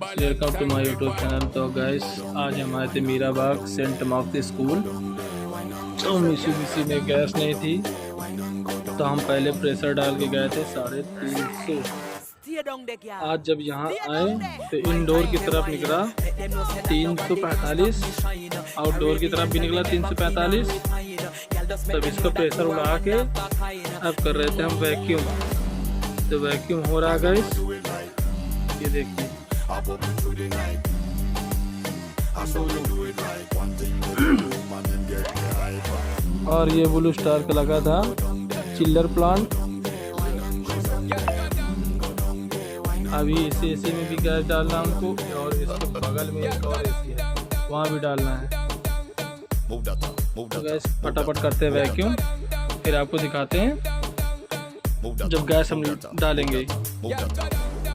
Welcome to my YouTube channel. तो guys आज हम आए थे Meera Bagh Saint Mark's school. तो मिशी में गैस नहीं थी तो हम पहले प्रेशर डाल के गए थे 350। आज जब यहाँ आए तो इनडोर की तरफ निकला 345, आउटडोर की तरफ भी निकला 345। तब इसको प्रेशर उड़ा के अब कर रहे थे हम वैक्यूम। तो वैक्यूम हो रहा गाइस, ये देखिए। और ये ब्लू स्टार का लगा था चिल्लर प्लांट। अभी इस एसी में भी गैस डालना हमको, और इसके बगल में एक और एसी है, वहाँ भी डालना है। तो गैस फटाफट करते हैं वैक्यूम, फिर आपको दिखाते हैं जब गैस हम डालेंगे।